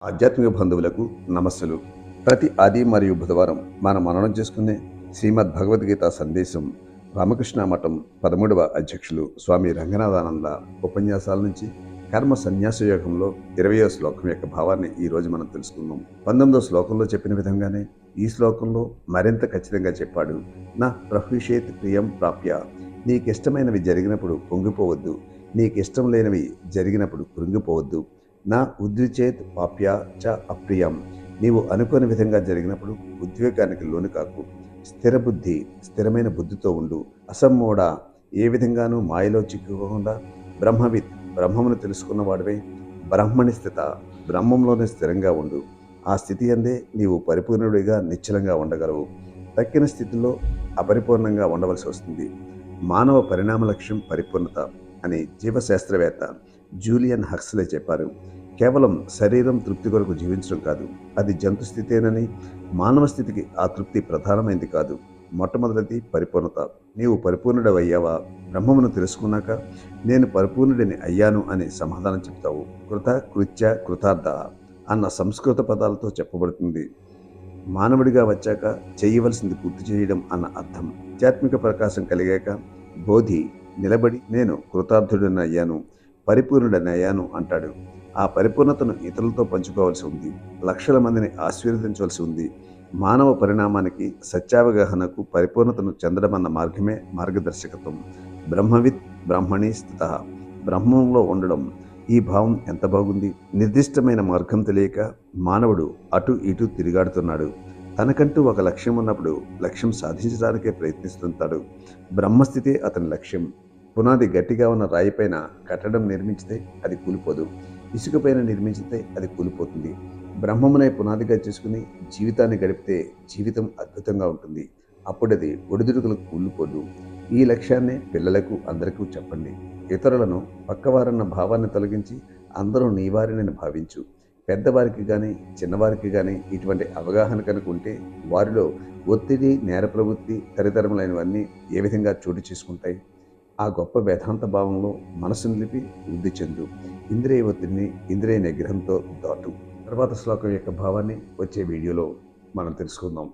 ఆధ్యాత్మిక బంధువులకు నమస్సులు. ప్రతి ఆది మరియు బుధవారం మనం మననం చేసుకునే శ్రీమద్ భగవద్గీత సందేశం రామకృష్ణ మఠం 13వ అధ్యక్షులు స్వామి రంగనాథానంద ఉపన్యాసాల నుంచి కర్మ సన్యాస యోగంలో 20వ శ్లోకం యొక్క భావాన్ని ఈరోజు మనం తెలుసుకుందాం. 19వ శ్లోకంలో చెప్పిన విధంగానే ఈ శ్లోకంలో మరింత ఖచ్చితంగా చెప్పాడు. నా ప్రహ్విషేత్ ప్రియం ప్రాప్య, నీకిష్టమైనవి జరిగినప్పుడు పొంగిపోవద్దు, నీకిష్టం లేనివి జరిగినప్పుడు కృంగిపోవద్దు. నా ఉద్విచేత్ పాప్య చ అప్రియం, నీవు అనుకోని విధంగా జరిగినప్పుడు ఉద్వేగానికి లోను కాకు. స్థిర బుద్ధి, స్థిరమైన బుద్ధితో ఉండు. అసమ్మూఢ, ఏ విధంగానూ మాయలో చిక్కుకోకుండా బ్రహ్మవిత్, బ్రహ్మమును తెలుసుకున్నవాడివే. బ్రహ్మని స్థిత, బ్రహ్మంలోనే స్థిరంగా ఉండు. ఆ స్థితి అందే నీవు పరిపూర్ణుడిగా నిశ్చలంగా ఉండగలవు. తక్కిన స్థితిలో అపరిపూర్ణంగా ఉండవలసి వస్తుంది. మానవ పరిణామ లక్ష్యం పరిపూర్ణత అని జీవశాస్త్రవేత్త జూలియన్ హక్స్లే చెప్పారు. కేవలం శరీరం తృప్తి కొరకు జీవించడం కాదు, అది జంతు స్థితేనని, మానవ స్థితికి ఆ తృప్తి ప్రధానమైంది కాదు. మొట్టమొదటిది పరిపూర్ణత. నీవు పరిపూర్ణుడవయ్యావా? బ్రహ్మమును తెలుసుకున్నాక నేను పరిపూర్ణుడిని అయ్యాను అని సమాధానం చెప్తావు. కృత, కృత్య, కృతార్థ అన్న సంస్కృత పదాలతో చెప్పబడుతుంది. మానవుడిగా వచ్చాక చేయవలసింది పూర్తి చేయడం అన్న అర్థం. ఆధ్యాత్మిక ప్రకాశం కలిగాక బోధి నిలబడి నేను కృతార్థుడిని అయ్యాను, పరిపూర్ణుడిని అయ్యాను అంటాడు. ఆ పరిపూర్ణతను ఇతరులతో పంచుకోవాల్సి ఉంది. లక్షల మందిని ఆశీర్వదించవలసి ఉంది. మానవ పరిణామానికి, సత్యావగాహనకు పరిపూర్ణతను చెందడమన్న మార్గమే మార్గదర్శకత్వం. బ్రహ్మవిత్ బ్రహ్మణి స్థిత, బ్రహ్మంలో ఉండడం. ఈ భావం ఎంత బాగుంది! నిర్దిష్టమైన మార్గం తెలియక మానవుడు అటు ఇటు తిరిగాడుతున్నాడు. తనకంటూ ఒక లక్ష్యం ఉన్నప్పుడు లక్ష్యం సాధించడానికే ప్రయత్నిస్తుంటాడు. బ్రహ్మస్థితే అతని లక్ష్యం. పునాది గట్టిగా ఉన్న రాయిపైన కట్టడం నిర్మించితే అది కూలిపోదు, ఇసుకపైన నిర్మించితే అది కూలిపోతుంది. బ్రహ్మమునే పునాదిగా చేసుకుని జీవితాన్ని గడిపితే జీవితం అద్భుతంగా ఉంటుంది. అప్పుడది ఒడిదుడుకులకు కూలిపోదు. ఈ లక్ష్యాన్ని పిల్లలకు అందరికీ చెప్పండి. ఇతరులను పక్కవారన్న భావాన్ని తొలగించి అందరూ నీవారిని భావించు. పెద్దవారికి కానీ చిన్నవారికి కానీ ఇటువంటి అవగాహన కనుక ఉంటే వారిలో ఒత్తిడి, నేర ప్రవృత్తి తదితరములైనవన్నీ ఏ విధంగా చోటు చేసుకుంటాయి? ఆ గొప్ప వేదాంత భావంలో మనసు నిలిపి వృద్ధి చెందు. ఇంద్రియ ఒత్తిడిని ఇంద్రియ నిగ్రహంతో దాటు. తర్వాత శ్లోకం యొక్క భావాన్ని వచ్చే వీడియోలో మనం తెలుసుకుందాం.